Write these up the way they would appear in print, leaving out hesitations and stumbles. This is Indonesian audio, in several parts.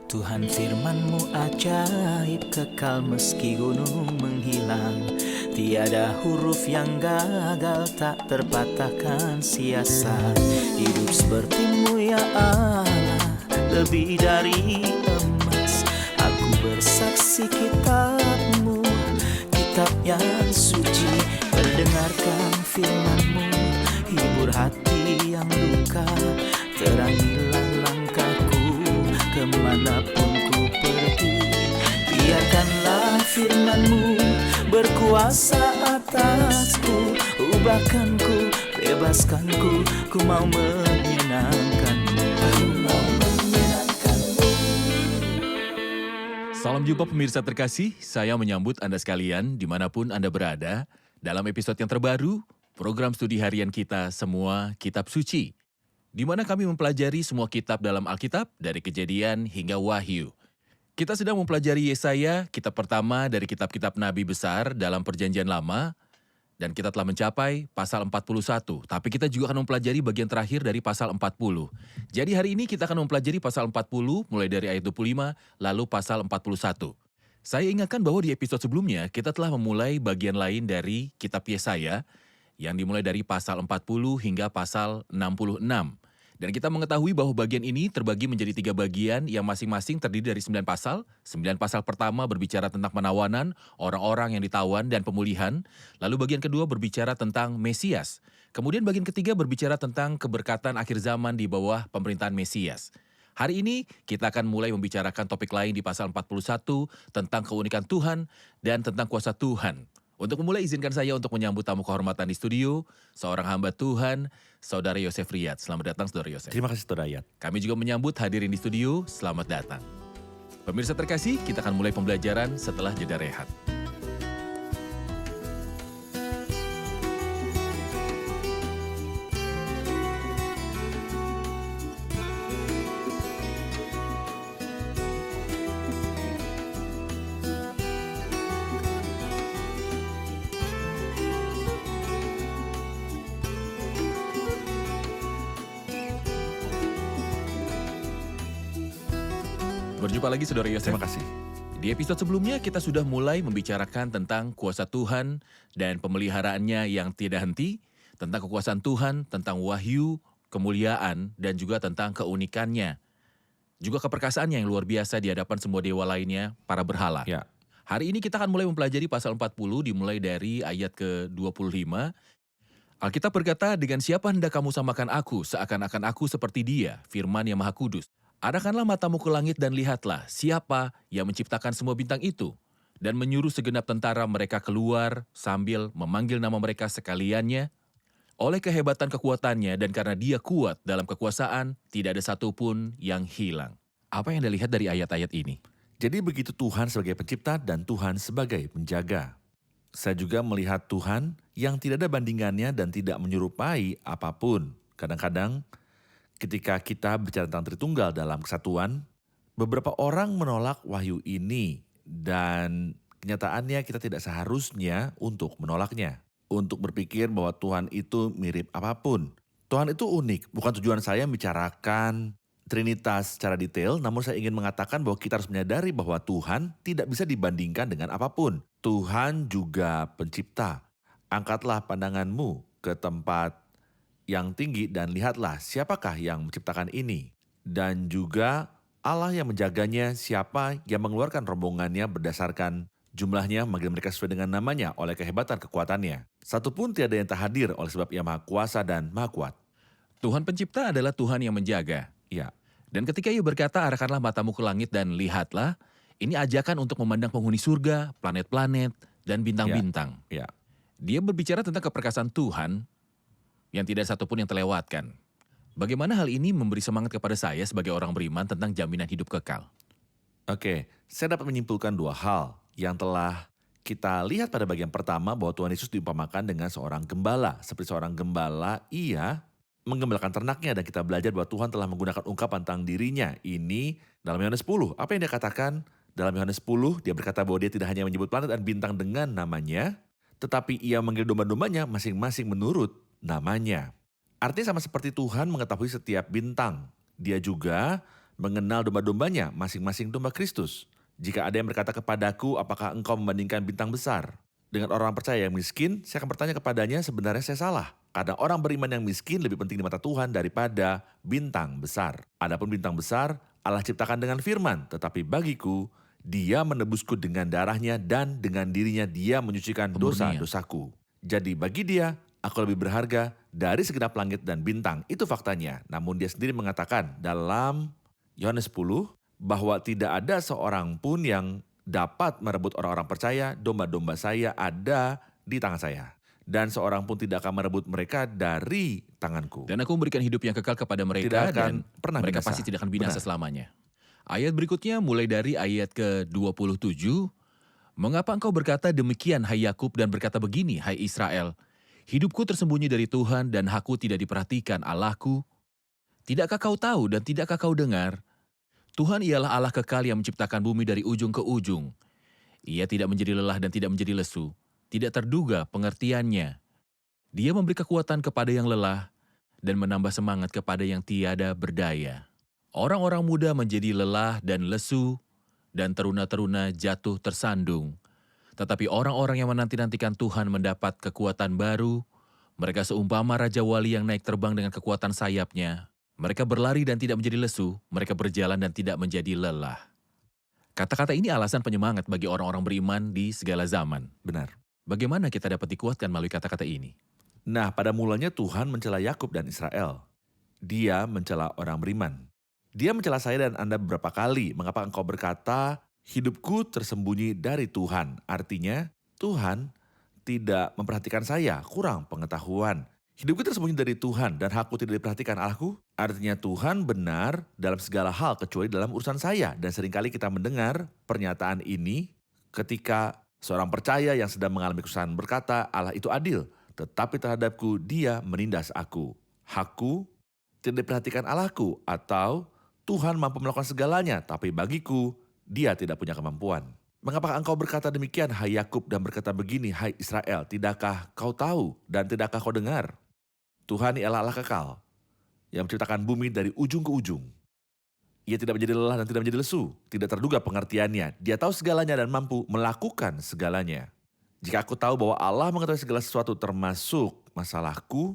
Tuhan firman-Mu ajaib, kekal meski gunung menghilang. Tiada huruf yang gagal, tak terpatahkan sia-sia. Hidup seperti-Mu ya Allah, lebih dari emas. Aku bersaksi kitab-Mu, kitab yang suci. Mendengarkan firman-Mu, hibur hati yang luka. Terangilah langkahku kemanapun ku pergi. Biarkanlah firman-Mu berkuasa atasku. Ubahkanku, bebaskanku, ku mau menyenangkan-Mu. Aku mau menyenangkan-Mu. Salam jumpa pemirsa terkasih, saya menyambut Anda sekalian dimanapun Anda berada dalam episode yang terbaru, program studi harian kita Semua Kitab Suci, di mana kami mempelajari semua kitab dalam Alkitab dari Kejadian hingga Wahyu. Kita sedang mempelajari Yesaya, kitab pertama dari kitab-kitab Nabi besar dalam Perjanjian Lama, dan kita telah mencapai pasal 41, tapi kita juga akan mempelajari bagian terakhir dari pasal 40. Jadi hari ini kita akan mempelajari pasal 40 mulai dari ayat 25 lalu pasal 41. Saya ingatkan bahwa di episode sebelumnya kita telah memulai bagian lain dari kitab Yesaya yang dimulai dari pasal 40 hingga pasal 66. Dan kita mengetahui bahwa bagian ini terbagi menjadi 3 bagian yang masing-masing terdiri dari 9 pasal. 9 pasal pertama berbicara tentang penawanan, orang-orang yang ditawan dan pemulihan. Lalu bagian kedua berbicara tentang Mesias. Kemudian bagian ketiga berbicara tentang keberkatan akhir zaman di bawah pemerintahan Mesias. Hari ini kita akan mulai membicarakan topik lain di pasal 41 tentang keunikan Tuhan dan tentang kuasa Tuhan. Untuk memulai, izinkan saya untuk menyambut tamu kehormatan di studio, seorang hamba Tuhan, Saudara Yosef Riyad. Selamat datang, Saudara Yosef. Terima kasih, Saudara Riyad. Kami juga menyambut hadirin di studio, selamat datang. Pemirsa terkasih, kita akan mulai pembelajaran setelah jeda rehat. Berjumpa lagi, Saudara Yosef. Terima kasih. Di episode sebelumnya kita sudah mulai membicarakan tentang kuasa Tuhan dan pemeliharaannya yang tidak henti, tentang kekuasaan Tuhan, tentang wahyu, kemuliaan, dan juga tentang keunikannya. Juga keperkasaannya yang luar biasa di hadapan semua dewa lainnya, para berhala. Ya. Hari ini kita akan mulai mempelajari pasal 40 dimulai dari ayat ke-25. Alkitab berkata, "Dengan siapa hendak kamu samakan aku, seakan-akan aku seperti Dia, firman yang Maha Kudus. Arahkanlah matamu ke langit dan lihatlah siapa yang menciptakan semua bintang itu dan menyuruh segenap tentara mereka keluar sambil memanggil nama mereka sekaliannya. Oleh kehebatan kekuatannya dan karena Dia kuat dalam kekuasaan, tidak ada satupun yang hilang." Apa yang Anda lihat dari ayat-ayat ini? Jadi begitu Tuhan sebagai pencipta dan Tuhan sebagai penjaga. Saya juga melihat Tuhan yang tidak ada bandingannya dan tidak menyerupai apapun. Kadang-kadang ketika kita bicara tentang Tritunggal dalam kesatuan, beberapa orang menolak wahyu ini dan kenyataannya kita tidak seharusnya untuk menolaknya. Untuk berpikir bahwa Tuhan itu mirip apapun. Tuhan itu unik, bukan tujuan saya membicarakan Trinitas secara detail, namun saya ingin mengatakan bahwa kita harus menyadari bahwa Tuhan tidak bisa dibandingkan dengan apapun. Tuhan juga pencipta. Angkatlah pandanganmu ke tempat yang tinggi dan lihatlah siapakah yang menciptakan ini. Dan juga Allah yang menjaganya, siapa yang mengeluarkan rombongannya berdasarkan jumlahnya, memanggil mereka sesuai dengan namanya oleh kehebatan kekuatannya. Satupun tiada yang tak hadir oleh sebab Ia Maha Kuasa dan Maha Kuat. Tuhan pencipta adalah Tuhan yang menjaga. Ya, Dan ketika Ia berkata, "Arahkanlah matamu ke langit dan lihatlah," ini ajakan untuk memandang penghuni surga, planet-planet, dan bintang-bintang. ya. Dia berbicara tentang keperkasaan Tuhan yang tidak satupun yang terlewatkan. Bagaimana hal ini memberi semangat kepada saya sebagai orang beriman tentang jaminan hidup kekal? Oke, saya dapat menyimpulkan 2 hal yang telah kita lihat pada bagian pertama bahwa Tuhan Yesus diumpamakan dengan seorang gembala. Seperti seorang gembala, Ia menggembalakan ternaknya dan kita belajar bahwa Tuhan telah menggunakan ungkapan tentang dirinya. Ini dalam Yohanes 10. Apa yang Dia katakan? Dalam Yohanes 10, Dia berkata bahwa Dia tidak hanya menyebut planet dan bintang dengan namanya, tetapi Ia memanggil domba-dombanya masing-masing menurut namanya. Artinya sama seperti Tuhan mengetahui setiap bintang. Dia juga mengenal domba-dombanya, masing-masing domba Kristus. Jika ada yang berkata kepadaku, apakah engkau membandingkan bintang besar dengan orang percaya yang miskin, saya akan bertanya kepadanya, sebenarnya saya salah. Karena orang beriman yang miskin lebih penting di mata Tuhan daripada bintang besar. Adapun bintang besar, Allah ciptakan dengan firman, tetapi bagiku, Dia menebusku dengan darahnya dan dengan dirinya Dia menyucikan Pemurnian. dosa-dosaku. Jadi bagi Dia, aku lebih berharga dari segenap langit dan bintang. Itu faktanya. Namun Dia sendiri mengatakan dalam Yohanes 10 bahwa tidak ada seorang pun yang dapat merebut orang-orang percaya, domba-domba saya ada di tangan saya. Dan seorang pun tidak akan merebut mereka dari tanganku. Dan aku memberikan hidup yang kekal kepada mereka Tidak akan dan pernah mereka binasa. pasti tidak akan binasa Benar. selamanya. Ayat berikutnya mulai dari ayat ke-27. Mengapa engkau berkata demikian, hai Yakub, dan berkata begini, hai Israel? Hidupku tersembunyi dari Tuhan dan hakku tidak diperhatikan Allahku. Tidakkah kau tahu dan tidakkah kau dengar? Tuhan ialah Allah kekal yang menciptakan bumi dari ujung ke ujung. Ia tidak menjadi lelah dan tidak menjadi lesu. Tidak terduga pengertiannya. Dia memberi kekuatan kepada yang lelah dan menambah semangat kepada yang tiada berdaya. Orang-orang muda menjadi lelah dan lesu, dan teruna-teruna jatuh tersandung. Tetapi orang-orang yang menanti-nantikan Tuhan mendapat kekuatan baru. Mereka seumpama Raja Wali yang naik terbang dengan kekuatan sayapnya. Mereka berlari dan tidak menjadi lesu, mereka berjalan dan tidak menjadi lelah. Kata-kata ini alasan penyemangat bagi orang-orang beriman di segala zaman. Benar. Bagaimana kita dapat dikuatkan melalui kata-kata ini? Nah, pada mulanya Tuhan mencela Yakub dan Israel. Dia mencela orang beriman. Dia mencela saya dan Anda beberapa kali. Mengapa engkau berkata, hidupku tersembunyi dari Tuhan? Artinya, Tuhan tidak memperhatikan saya, kurang pengetahuan. Hidupku tersembunyi dari Tuhan dan hakku tidak diperhatikan Allahku. Artinya Tuhan benar dalam segala hal kecuali dalam urusan saya. Dan seringkali kita mendengar pernyataan ini ketika seorang percaya yang sedang mengalami kesusahan berkata, Allah itu adil, tetapi terhadapku dia menindas aku. Hakku tidak diperhatikan Allahku, atau Tuhan mampu melakukan segalanya, tapi bagiku dia tidak punya kemampuan. Mengapa engkau berkata demikian, hai Yakub, dan berkata begini, hai Israel? Tidakkah kau tahu dan tidakkah kau dengar? Tuhan ialah Allah kekal, yang menciptakan bumi dari ujung ke ujung. Ia tidak menjadi lelah dan tidak menjadi lesu. Tidak terduga pengertiannya. Dia tahu segalanya dan mampu melakukan segalanya. Jika aku tahu bahwa Allah mengetahui segala sesuatu termasuk masalahku,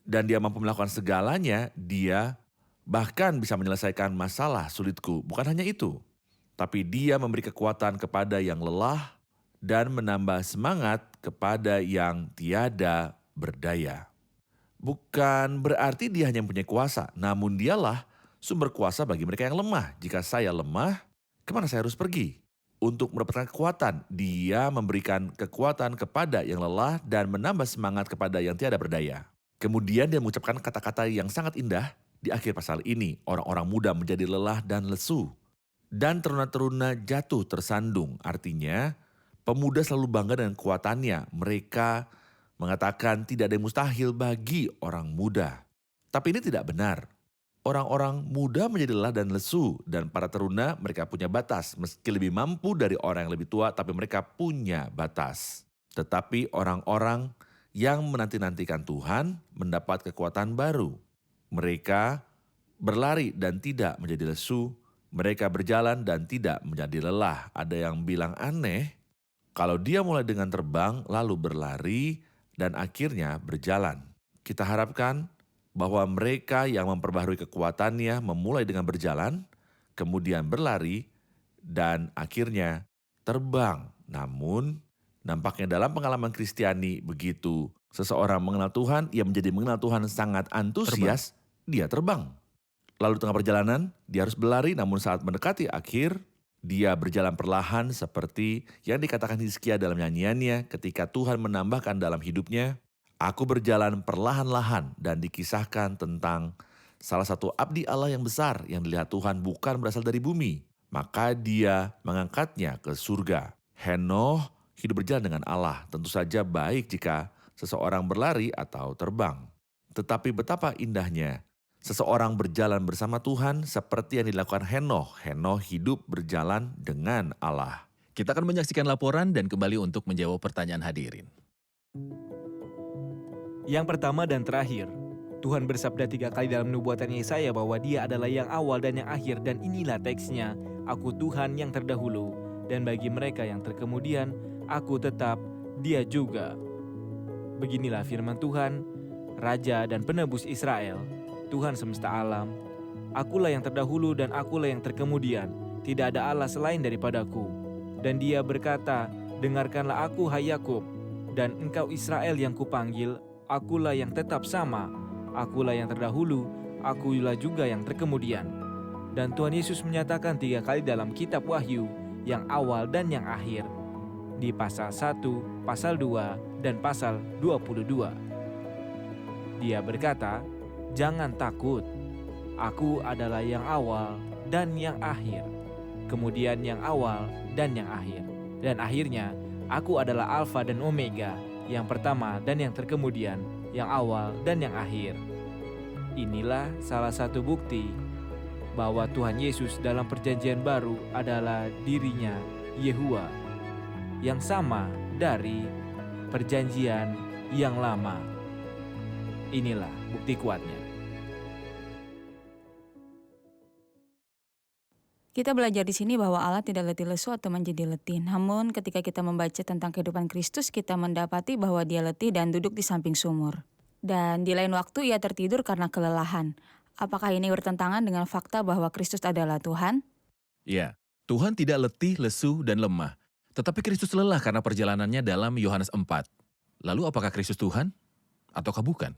dan dia mampu melakukan segalanya, dia bahkan bisa menyelesaikan masalah sulitku. Bukan hanya itu, tapi dia memberi kekuatan kepada yang lelah dan menambah semangat kepada yang tiada berdaya. Bukan berarti dia hanya mempunyai kuasa, namun dialah sumber kuasa bagi mereka yang lemah. Jika saya lemah, kemana saya harus pergi? Untuk mendapatkan kekuatan, dia memberikan kekuatan kepada yang lelah dan menambah semangat kepada yang tiada berdaya. Kemudian dia mengucapkan kata-kata yang sangat indah di akhir pasal ini. Orang-orang muda menjadi lelah dan lesu. Dan teruna-teruna jatuh tersandung. Artinya, pemuda selalu bangga dengan kekuatannya. Mereka mengatakan tidak ada yang mustahil bagi orang muda. Tapi ini tidak benar. Orang-orang muda menjadi lelah dan lesu, dan para teruna mereka punya batas. Meski lebih mampu dari orang yang lebih tua, tapi mereka punya batas. Tetapi orang-orang yang menanti-nantikan Tuhan mendapat kekuatan baru. Mereka berlari dan tidak menjadi lesu, mereka berjalan dan tidak menjadi lelah. Ada yang bilang aneh, kalau dia mulai dengan terbang, lalu berlari, dan akhirnya berjalan. Kita harapkan bahwa mereka yang memperbaharui kekuatannya memulai dengan berjalan, kemudian berlari, dan akhirnya terbang. Namun, nampaknya dalam pengalaman Kristiani begitu seseorang mengenal Tuhan, ia menjadi mengenal Tuhan sangat antusias, dia terbang. Lalu di tengah perjalanan, dia harus berlari, namun saat mendekati akhir, dia berjalan perlahan seperti yang dikatakan Hizkia dalam nyanyiannya ketika Tuhan menambahkan dalam hidupnya, aku berjalan perlahan-lahan, dan dikisahkan tentang salah satu abdi Allah yang besar yang dilihat Tuhan bukan berasal dari bumi. Maka dia mengangkatnya ke surga. Henoh hidup berjalan dengan Allah. Tentu saja baik jika seseorang berlari atau terbang. Tetapi betapa indahnya seseorang berjalan bersama Tuhan seperti yang dilakukan Henoh. Henoh hidup berjalan dengan Allah. Kita akan menyaksikan laporan dan kembali untuk menjawab pertanyaan hadirin. Yang pertama dan terakhir, Tuhan bersabda 3 kali dalam nubuatan Yesaya bahwa Dia adalah yang awal dan yang akhir, dan inilah teksnya, Aku Tuhan yang terdahulu, dan bagi mereka yang terkemudian, Aku tetap Dia juga. Beginilah firman Tuhan, Raja dan Penebus Israel, Tuhan semesta alam. Akulah yang terdahulu dan akulah yang terkemudian, tidak ada Allah selain daripadaku. Dan Dia berkata, dengarkanlah aku hai Yakub, dan engkau Israel yang kupanggil, akulah yang tetap sama, akulah yang terdahulu, akulah juga yang terkemudian. Dan Tuhan Yesus menyatakan 3 kali dalam kitab Wahyu, yang awal dan yang akhir, di pasal 1, pasal 2, dan pasal 22. Dia berkata, jangan takut, aku adalah yang awal dan yang akhir, kemudian yang awal dan yang akhir, dan akhirnya aku adalah Alfa dan Omega, yang pertama dan yang terkemudian, yang awal dan yang akhir. Inilah salah satu bukti bahwa Tuhan Yesus dalam perjanjian baru adalah dirinya Yehua, yang sama dari perjanjian yang lama. Inilah bukti kuatnya. Kita belajar di sini bahwa Allah tidak letih lesu atau menjadi letih. Namun ketika kita membaca tentang kehidupan Kristus, kita mendapati bahwa Dia letih dan duduk di samping sumur. Dan di lain waktu Ia tertidur karena kelelahan. Apakah ini bertentangan dengan fakta bahwa Kristus adalah Tuhan? Ya, Tuhan tidak letih, lesu, dan lemah. Tetapi Kristus lelah karena perjalanannya dalam Yohanes 4. Lalu apakah Kristus Tuhan? Ataukah bukan?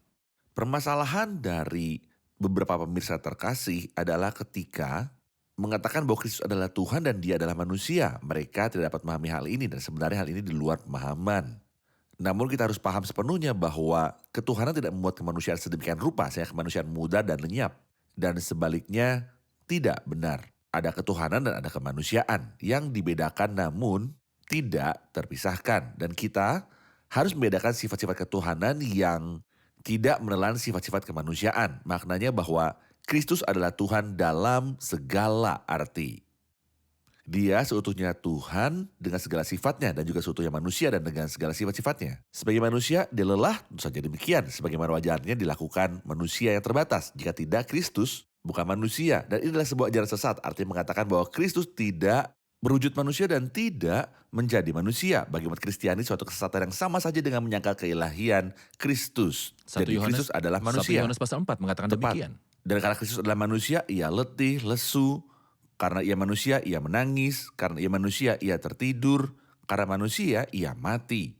Permasalahan dari beberapa pemirsa terkasih adalah ketika mengatakan bahwa Kristus adalah Tuhan dan Dia adalah manusia. Mereka tidak dapat memahami hal ini dan sebenarnya hal ini di luar pemahaman. Namun kita harus paham sepenuhnya bahwa ketuhanan tidak membuat kemanusiaan sedemikian rupa sehingga kemanusiaan mudah dan lenyap. Dan sebaliknya tidak benar. Ada ketuhanan dan ada kemanusiaan yang dibedakan namun tidak terpisahkan. Dan kita harus membedakan sifat-sifat ketuhanan yang tidak menelan sifat-sifat kemanusiaan. Maknanya bahwa Kristus adalah Tuhan dalam segala arti. Dia seutuhnya Tuhan dengan segala sifatnya dan juga seutuhnya manusia dan dengan segala sifat-sifatnya. Sebagai manusia, Dia lelah, tentu saja demikian. Sebagaimana wajarnya dilakukan manusia yang terbatas. Jika tidak, Kristus bukan manusia. Dan ini adalah sebuah ajaran sesat, artinya mengatakan bahwa Kristus tidak berwujud manusia dan tidak menjadi manusia. Bagi umat Kristiani, suatu kesesatan yang sama saja dengan menyangkal keilahian Kristus. Jadi Kristus adalah 1 manusia. Yohanes pasal 4 mengatakan Tepat. demikian. Dan karena Kristus adalah manusia, Ia letih, lesu. Karena Ia manusia, Ia menangis. Karena Ia manusia, Ia tertidur. Karena manusia, Ia mati.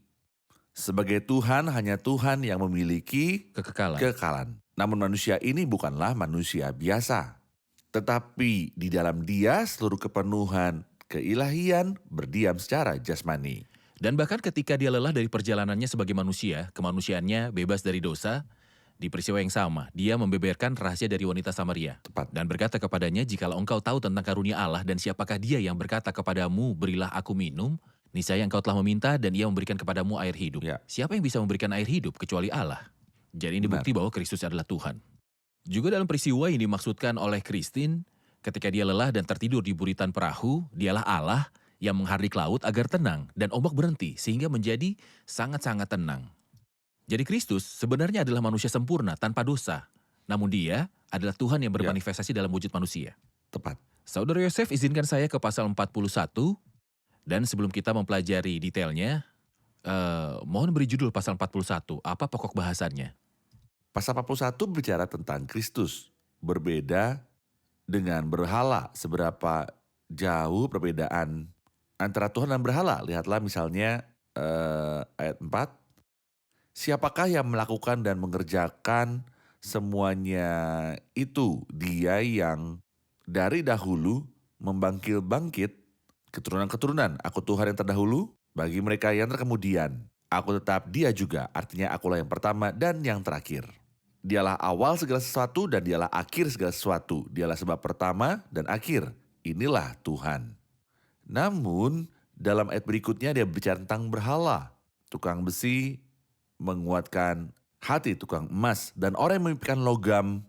Sebagai Tuhan, hanya Tuhan yang memiliki kekekalan. Namun manusia ini bukanlah manusia biasa. Tetapi di dalam Dia seluruh kepenuhan keilahian berdiam secara jasmani. Dan bahkan ketika Dia lelah dari perjalanannya sebagai manusia, kemanusiaannya bebas dari dosa. Di peristiwa yang sama, Dia membeberkan rahasia dari wanita Samaria. Tepat. Dan berkata kepadanya, jikalau engkau tahu tentang karunia Allah dan siapakah Dia yang berkata kepadamu, berilah aku minum, niscaya engkau telah meminta dan Ia memberikan kepadamu air hidup. Ya. Siapa yang bisa memberikan air hidup kecuali Allah? Jadi ini bukti bahwa Kristus adalah Tuhan. Juga dalam peristiwa yang dimaksudkan oleh Christine, ketika Dia lelah dan tertidur di buritan perahu, Dialah Allah yang menghardik laut agar tenang dan ombak berhenti sehingga menjadi sangat-sangat tenang. Jadi Kristus sebenarnya adalah manusia sempurna tanpa dosa. Namun Dia adalah Tuhan yang bermanifestasi dalam wujud manusia. Tepat. Saudara Yosef, izinkan saya ke pasal 41. Dan sebelum kita mempelajari detailnya, mohon beri judul pasal 41. Apa pokok bahasannya? Pasal 41 bicara tentang Kristus. Berbeda dengan berhala. Seberapa jauh perbedaan antara Tuhan dan berhala. Lihatlah misalnya ayat 4. Siapakah yang melakukan dan mengerjakan semuanya itu? Dia yang dari dahulu membangkit keturunan-keturunan. Aku Tuhan yang terdahulu, bagi mereka yang terkemudian. Aku tetap Dia juga, artinya akulah yang pertama dan yang terakhir. Dialah awal segala sesuatu dan Dialah akhir segala sesuatu. Dialah sebab pertama dan akhir. Inilah Tuhan. Namun, dalam ayat berikutnya Dia berbicara tentang berhala. Tukang besi menguatkan hati tukang emas, dan orang yang memimpikan logam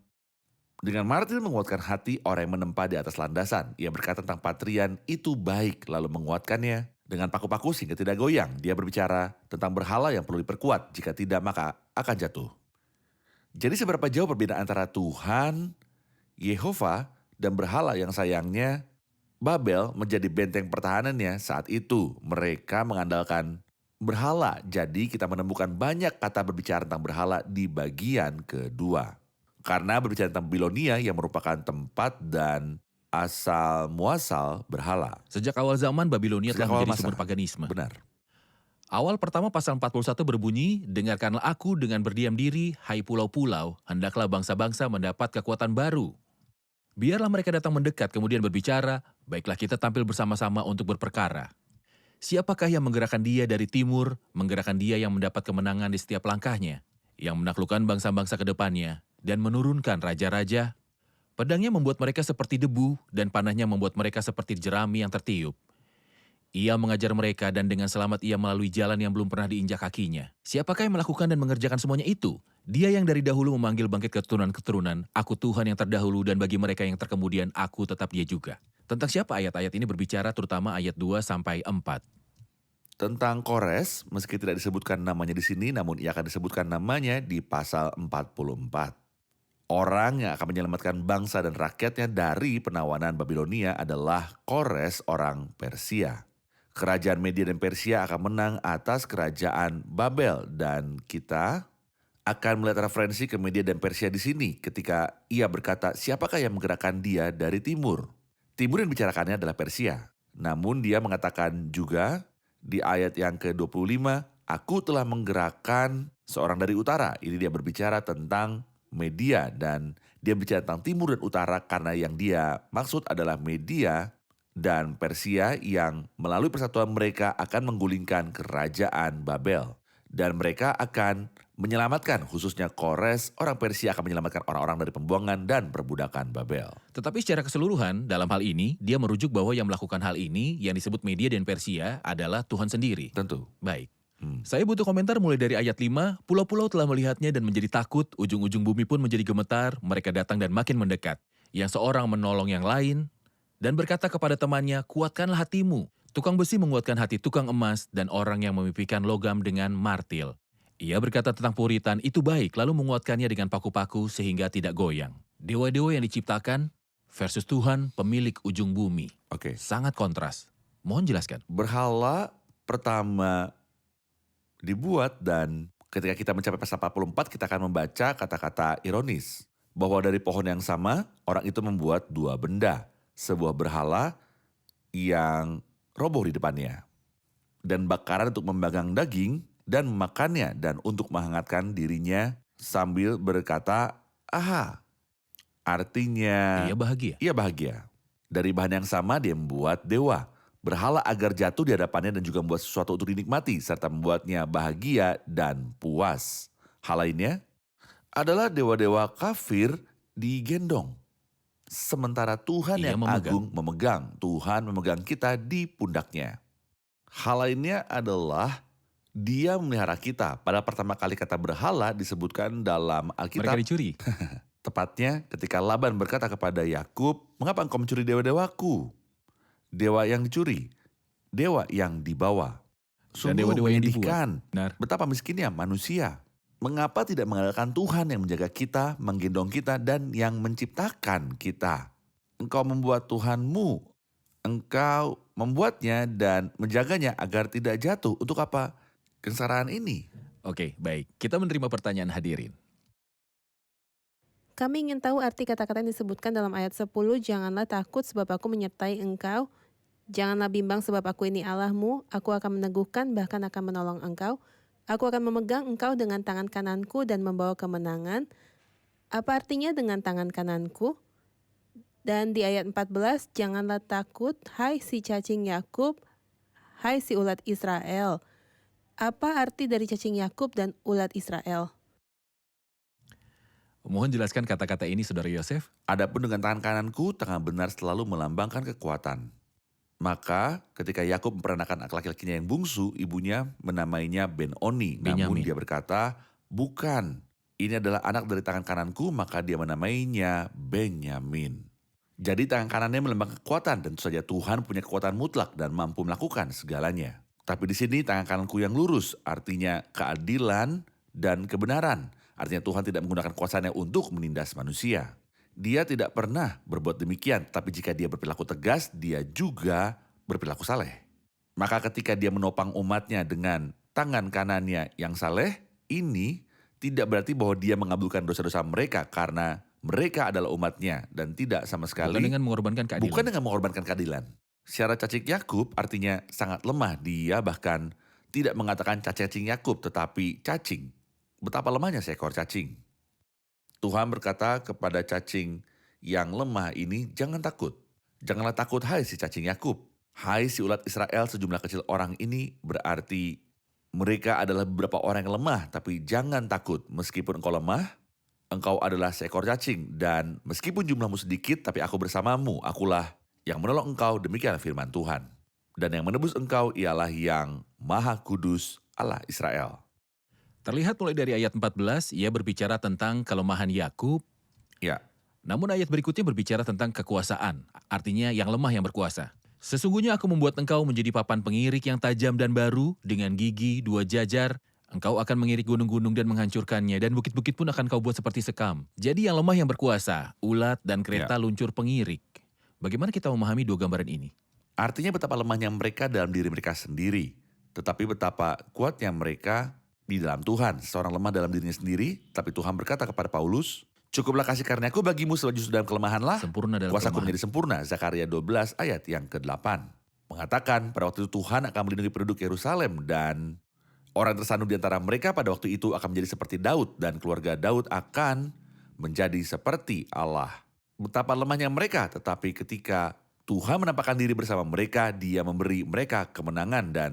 dengan martir menguatkan hati orang yang menempa di atas landasan. Ia berkata tentang patrian itu baik, lalu menguatkannya dengan paku-paku sehingga tidak goyang. Dia berbicara tentang berhala yang perlu diperkuat, jika tidak maka akan jatuh. Jadi seberapa jauh perbedaan antara Tuhan, Yehova, dan berhala yang sayangnya Babel menjadi benteng pertahanannya saat itu. Mereka mengandalkan berhala. Jadi kita menemukan banyak kata berbicara tentang berhala di bagian kedua. Karena berbicara tentang Babilonia yang merupakan tempat dan asal muasal berhala. Sejak awal zaman, Babilonia Sejak telah awal menjadi masa. sumber paganisme. Benar. Awal pertama pasal 41 berbunyi, "Dengarkanlah aku dengan berdiam diri, hai pulau-pulau, hendaklah bangsa-bangsa mendapat kekuatan baru. Biarlah mereka datang mendekat kemudian berbicara, baiklah kita tampil bersama-sama untuk berperkara. Siapakah yang menggerakkan dia dari timur, menggerakkan dia yang mendapat kemenangan di setiap langkahnya, yang menaklukkan bangsa-bangsa ke depannya, dan menurunkan raja-raja? Pedangnya membuat mereka seperti debu, dan panahnya membuat mereka seperti jerami yang tertiup. Ia mengajar mereka dan dengan selamat ia melalui jalan yang belum pernah diinjak kakinya. Siapakah yang melakukan dan mengerjakan semuanya itu? Dia yang dari dahulu memanggil bangkit keturunan-keturunan, aku Tuhan yang terdahulu dan bagi mereka yang terkemudian, aku tetap dia juga." Tentang siapa ayat-ayat ini berbicara, terutama ayat 2-4. Tentang Kores, meski tidak disebutkan namanya di sini, namun ia akan disebutkan namanya di pasal 44. Orang yang akan menyelamatkan bangsa dan rakyatnya dari penawanan Babilonia adalah Kores orang Persia. Kerajaan Media dan Persia akan menang atas kerajaan Babel dan kita akan melihat referensi ke Media dan Persia di sini ketika ia berkata siapakah yang menggerakkan dia dari timur. Timur yang dibicarakannya adalah Persia. Namun dia mengatakan juga di ayat yang ke-25, aku telah menggerakkan seorang dari utara. Ini dia berbicara tentang Media dan dia bicara tentang timur dan utara karena yang dia maksud adalah Media dan Persia yang melalui persatuan mereka akan menggulingkan kerajaan Babel. Dan mereka akan menyelamatkan, khususnya Kores, orang Persia akan menyelamatkan orang-orang dari pembuangan dan perbudakan Babel. Tetapi secara keseluruhan, dalam hal ini, dia merujuk bahwa yang melakukan hal ini, yang disebut Media dan Persia, adalah Tuhan sendiri. Tentu. Baik. Saya butuh komentar mulai dari ayat 5, pulau-pulau telah melihatnya dan menjadi takut, ujung-ujung bumi pun menjadi gemetar, mereka datang dan makin mendekat. Yang seorang menolong yang lain, dan berkata kepada temannya, kuatkanlah hatimu. Tukang besi menguatkan hati tukang emas dan orang yang memimpikan logam dengan martil. Ia berkata tentang Puritan, itu baik, lalu menguatkannya dengan paku-paku sehingga tidak goyang. Dewa-dewa yang diciptakan versus Tuhan pemilik ujung bumi. Oke. Sangat kontras. Mohon jelaskan. Berhala pertama dibuat dan ketika kita mencapai pasal 44 kita akan membaca kata-kata ironis. Bahwa dari pohon yang sama orang itu membuat dua benda. Sebuah berhala yang roboh di depannya. Dan bakaran untuk membanggang daging dan memakannya dan untuk menghangatkan dirinya sambil berkata, aha. Artinya Ia bahagia. ia bahagia. Dari bahan yang sama dia membuat dewa. Berhala agar jatuh di hadapannya dan juga membuat sesuatu untuk dinikmati serta membuatnya bahagia dan puas. Hal lainnya adalah dewa-dewa kafir digendong. Sementara Tuhan Ia yang memegang. agung memegang. Tuhan memegang kita di pundaknya. Hal lainnya adalah dia memelihara kita. Pada pertama kali kata berhala disebutkan dalam Alkitab. Mereka dicuri. Tepatnya ketika Laban berkata kepada Yakub, mengapa engkau mencuri dewa-dewaku? Dewa yang dicuri, dewa yang dibawa. Dan Sungguh dewa-dewa yang menyedihkan. Benar. Betapa miskinnya manusia. Mengapa tidak mengandalkan Tuhan yang menjaga kita, menggendong kita, dan yang menciptakan kita? Engkau membuat Tuhanmu, engkau membuatnya dan menjaganya agar tidak jatuh. Untuk apa kesengsaraan ini? Oke, baik. Kita menerima pertanyaan hadirin. Kami ingin tahu arti kata-kata yang disebutkan dalam ayat 10, janganlah takut sebab aku menyertai engkau, janganlah bimbang sebab aku ini Allahmu, aku akan meneguhkan bahkan akan menolong engkau, aku akan memegang engkau dengan tangan kananku dan membawa kemenangan. Apa artinya dengan tangan kananku? Dan di ayat 14, janganlah takut, hai si cacing Yakub, hai si ulat Israel. Apa arti dari cacing Yakub dan ulat Israel? Mohon jelaskan kata-kata ini, Saudara Yosef. Adapun dengan tangan kananku, tangan benar selalu melambangkan kekuatan. Maka ketika Yakub memperanakan anak laki-lakinya yang bungsu, ibunya menamainya Ben-Oni. Namun Benyamin. dia berkata, bukan, ini adalah anak dari tangan kananku, maka dia menamainya Benyamin. Jadi tangan kanannya melambangkan kekuatan dan tentu saja Tuhan punya kekuatan mutlak dan mampu melakukan segalanya. Tapi di sini tangan kananku yang lurus artinya keadilan dan kebenaran. Artinya Tuhan tidak menggunakan kuasanya untuk menindas manusia. Dia tidak pernah berbuat demikian, tapi jika dia berperilaku tegas, dia juga berperilaku saleh. Maka ketika dia menopang umatnya dengan tangan kanannya yang saleh, ini tidak berarti bahwa dia mengabulkan dosa-dosa mereka karena mereka adalah umatnya dan tidak sama sekali. Bukan dengan mengorbankan keadilan. Bukan dengan mengorbankan keadilan. Secara cacing Yakub artinya sangat lemah. Dia bahkan tidak mengatakan cacing Yakub tetapi cacing. Betapa lemahnya seekor cacing. Tuhan berkata kepada cacing yang lemah ini, jangan takut. Janganlah takut hai si cacing Yakub. Hai si ulat Israel, sejumlah kecil orang ini berarti mereka adalah beberapa orang yang lemah. Tapi jangan takut, meskipun engkau lemah, engkau adalah seekor cacing. Dan meskipun jumlahmu sedikit, tapi aku bersamamu. Akulah yang menolong engkau, demikian firman Tuhan. Dan yang menebus engkau ialah yang Maha Kudus Allah Israel. Terlihat mulai dari ayat 14, ia berbicara tentang kelemahan Yakub. Ya, Namun ayat berikutnya berbicara tentang kekuasaan, artinya yang lemah yang berkuasa. Sesungguhnya aku membuat engkau menjadi papan pengirik yang tajam dan baru, dengan gigi 2 jajar. Engkau akan mengirik gunung-gunung dan menghancurkannya, dan bukit-bukit pun akan kau buat seperti sekam. Jadi yang lemah yang berkuasa, ulat dan kereta luncur pengirik. Bagaimana kita memahami 2 gambaran ini? artinya betapa lemahnya mereka dalam diri mereka sendiri. Tetapi betapa kuatnya mereka di dalam Tuhan. Seorang lemah dalam dirinya sendiri, tapi Tuhan berkata kepada Paulus, cukuplah kasih karuniaku bagimu sebab justru dalam kelemahanlah Sempurna dalam kuasaku kelemahan. menjadi sempurna. Zakaria 12 ayat yang ke-8. Mengatakan pada waktu itu Tuhan akan melindungi penduduk Yerusalem dan orang tersandung di antara mereka pada waktu itu akan menjadi seperti Daud dan keluarga Daud akan menjadi seperti Allah. Betapa lemahnya mereka, tetapi ketika Tuhan menampakkan diri bersama mereka, Dia memberi mereka kemenangan dan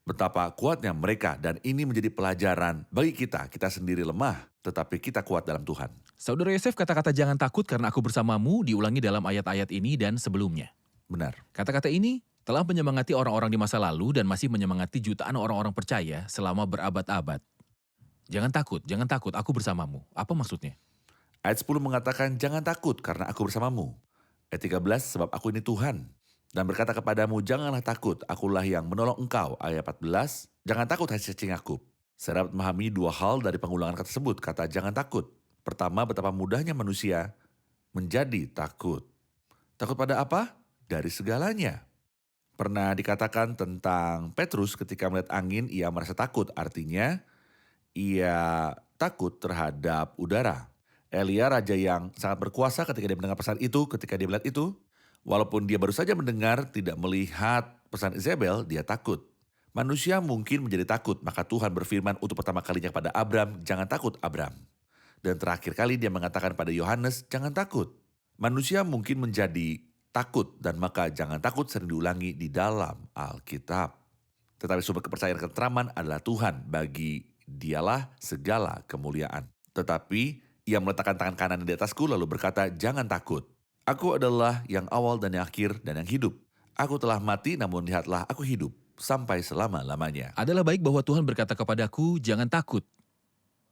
betapa kuatnya mereka, dan ini menjadi pelajaran bagi kita. Kita sendiri lemah, tetapi kita kuat dalam Tuhan. Saudara Yosef, kata-kata jangan takut karena aku bersamamu diulangi dalam ayat-ayat ini dan sebelumnya. Benar. Kata-kata ini telah menyemangati orang-orang di masa lalu dan masih menyemangati jutaan orang-orang percaya selama berabad-abad. Jangan takut, aku bersamamu. Apa maksudnya? Ayat 10 mengatakan, jangan takut karena aku bersamamu. Ayat 13, sebab aku ini Tuhan. Dan berkata kepadamu, janganlah takut, akulah yang menolong engkau. Ayat 14, jangan takut hai cacing Yakub. Saya dapat memahami 2 hal dari pengulangan kata tersebut. Kata jangan takut. Pertama, betapa mudahnya manusia menjadi takut. Takut pada apa? Dari segalanya. Pernah dikatakan tentang Petrus ketika melihat angin, ia merasa takut. Artinya, ia takut terhadap udara. Elia, raja yang sangat berkuasa ketika dia mendengar pesan itu, ketika dia melihat itu, walaupun dia baru saja mendengar, tidak melihat pesan Isabel, dia takut. Manusia mungkin menjadi takut, maka Tuhan berfirman untuk pertama kalinya kepada Abram, jangan takut Abram. Dan terakhir kali dia mengatakan pada Yohanes, jangan takut. Manusia mungkin menjadi takut, dan maka jangan takut sering diulangi di dalam Alkitab. Tetapi sumber kepercayaan dan keteraman adalah Tuhan, bagi Dialah segala kemuliaan. Tetapi ia meletakkan tangan kanan di atasku lalu berkata, jangan takut. Aku adalah yang awal dan yang akhir dan yang hidup. Aku telah mati namun lihatlah aku hidup sampai selama-lamanya. Adalah baik bahwa Tuhan berkata kepadaku, jangan takut.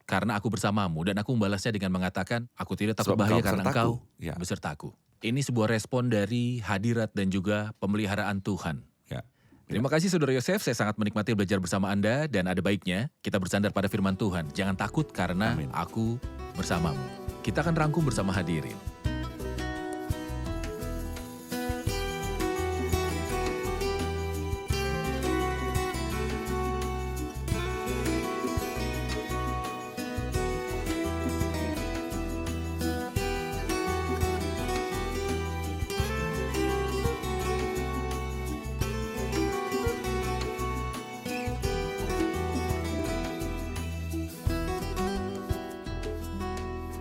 Karena aku bersamamu dan aku membalasnya dengan mengatakan, aku tidak takut Sebab bahaya engkau karena besertaku. engkau Ya. besertaku. Ini sebuah respon dari hadirat dan juga pemeliharaan Tuhan. Ya. Terima kasih Saudara Yosef, saya sangat menikmati belajar bersama Anda dan ada baiknya kita bersandar pada firman Tuhan. Jangan takut karena Amin. aku bersamamu. Kita akan rangkum bersama hadirin.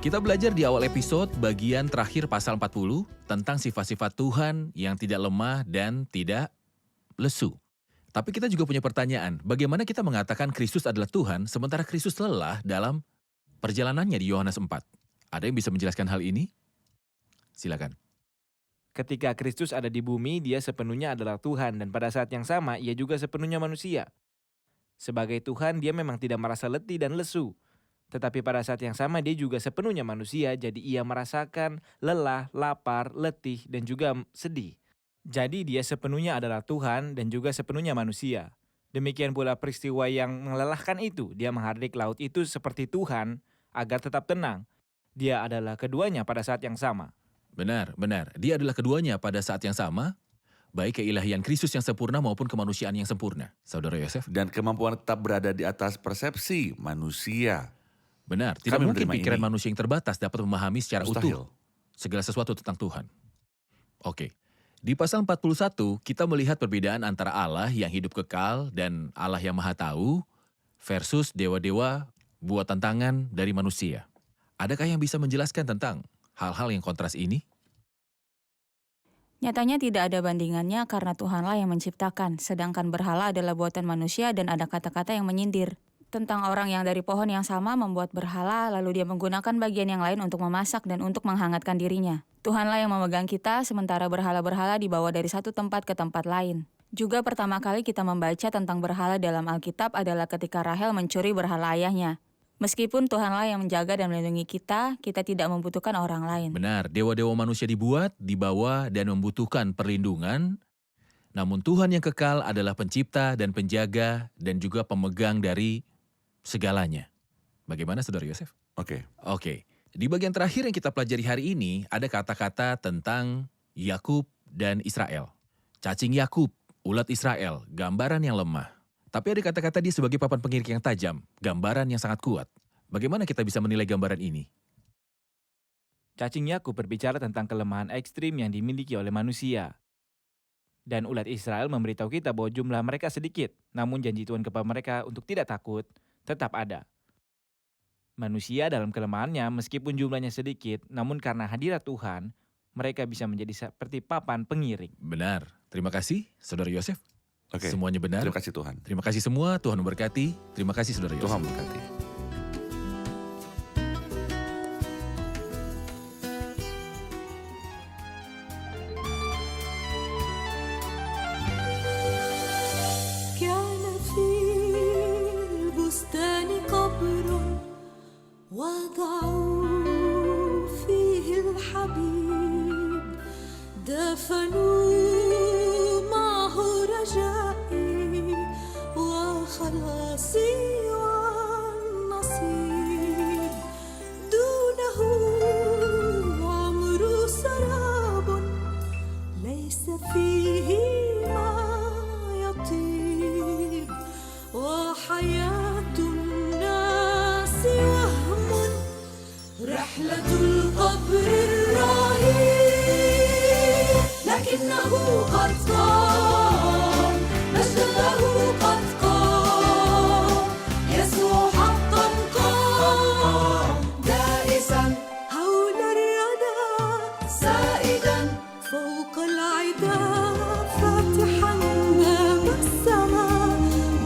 Kita belajar di awal episode bagian terakhir pasal 40 tentang sifat-sifat Tuhan yang tidak lemah dan tidak lesu. Tapi kita juga punya pertanyaan, bagaimana kita mengatakan Kristus adalah Tuhan sementara Kristus lelah dalam perjalanannya di Yohanes 4? Ada yang bisa menjelaskan hal ini? Silakan. Ketika Kristus ada di bumi, dia sepenuhnya adalah Tuhan dan pada saat yang sama ia juga sepenuhnya manusia. Sebagai Tuhan, dia memang tidak merasa letih dan lesu. Tetapi pada saat yang sama dia juga sepenuhnya manusia, jadi ia merasakan lelah, lapar, letih, dan juga sedih. Jadi dia sepenuhnya adalah Tuhan dan juga sepenuhnya manusia. Demikian pula peristiwa yang melelahkan itu, dia menghardik laut itu seperti Tuhan, agar tetap tenang. Dia adalah keduanya pada saat yang sama. Benar. Dia adalah keduanya pada saat yang sama, baik keilahian Kristus yang sempurna maupun kemanusiaan yang sempurna. Saudara Yosef? Dan kemampuan tetap berada di atas persepsi manusia. Benar, tidak Kami mungkin menerima pikiran ini. manusia yang terbatas dapat memahami secara Mustahil. utuh segala sesuatu tentang Tuhan. Oke, di pasal 41 kita melihat perbedaan antara Allah yang hidup kekal dan Allah yang maha tahu versus dewa-dewa buatan tangan dari manusia. Adakah yang bisa menjelaskan tentang hal-hal yang kontras ini? Nyatanya tidak ada bandingannya karena Tuhanlah yang menciptakan, sedangkan berhala adalah buatan manusia dan ada kata-kata yang menyindir. Tentang orang yang dari pohon yang sama membuat berhala, lalu dia menggunakan bagian yang lain untuk memasak dan untuk menghangatkan dirinya. Tuhanlah yang memegang kita, sementara berhala-berhala dibawa dari satu tempat ke tempat lain. Juga pertama kali kita membaca tentang berhala dalam Alkitab adalah ketika Rahel mencuri berhala ayahnya. Meskipun Tuhanlah yang menjaga dan melindungi kita, kita tidak membutuhkan orang lain. Benar, dewa-dewa manusia dibuat, dibawa, dan membutuhkan perlindungan. Namun Tuhan yang kekal adalah pencipta dan penjaga dan juga pemegang dari segalanya. Bagaimana Saudara Yosef? Oke. Di bagian terakhir yang kita pelajari hari ini ada kata-kata tentang Yakub dan Israel. Cacing Yakub, ulat Israel, gambaran yang lemah. Tapi ada kata-kata dia sebagai papan pengirik yang tajam, gambaran yang sangat kuat. Bagaimana kita bisa menilai gambaran ini? Cacing Yakub berbicara tentang kelemahan ekstrim yang dimiliki oleh manusia. Dan ulat Israel memberitahu kita bahwa jumlah mereka sedikit, namun janji Tuhan kepada mereka untuk tidak takut tetap ada. Manusia dalam kelemahannya meskipun jumlahnya sedikit, namun karena hadirat Tuhan, mereka bisa menjadi seperti papan pengiring. Benar. Terima kasih, Saudara Yosef. Oke. Semuanya benar. Terima kasih Tuhan. Terima kasih semua, Tuhan memberkati. Terima kasih Saudara Yosef. Tuhan memberkati. كان في البستان قبر وضعوا فيه الحبيب دفنوا معه رجائي وخلاصي والنصيب دونه عمر سراب ليس فيه ما يطيب وحياة الناس وهم رحلة القبر الرهيب لكنه قد قام مجد له قد قام يسوع حقا قام دائسا حول الردى سائدا فوق العدا فاتحا باب السماء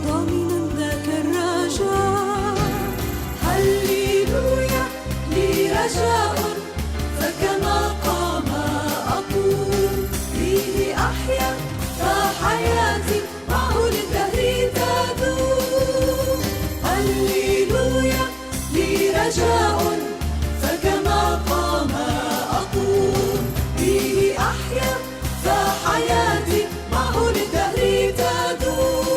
ضامنا ذاك الرجاء هللويا لي رجاء فكما قام أقوم به أحيا فحياتي معه للدهر تدوم هللويا لي رجاء فكما قام أقوم به أحيا فحياتي معه للدهر تدوم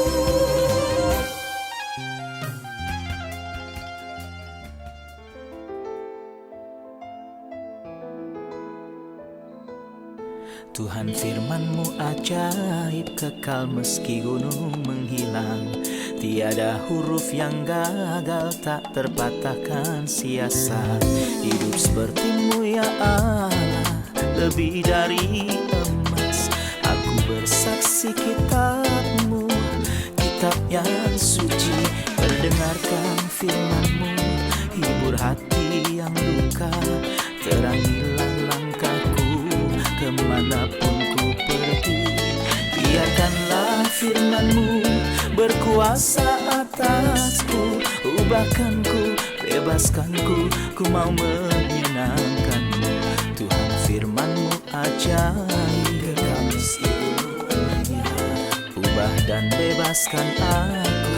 Tuhan firman-Mu ajaib kekal meski gunung menghilang. Tiada huruf yang gagal tak terpatahkan siasat. Hidup seperti-Mu ya Allah, lebih dari emas. Aku bersaksi kitab-Mu, kitab yang suci. Mendengarkan firman-Mu, hibur hati yang luka. Terangilah langkahku kemanapun ku pergi. Biarkanlah firman-Mu berkuasa atasku. Ubahkanku, bebaskanku, ku mau menyenangkan-Mu. Tuhan firman-Mu ajaib kekal meski gunung menghilang. Ubah dan bebaskan aku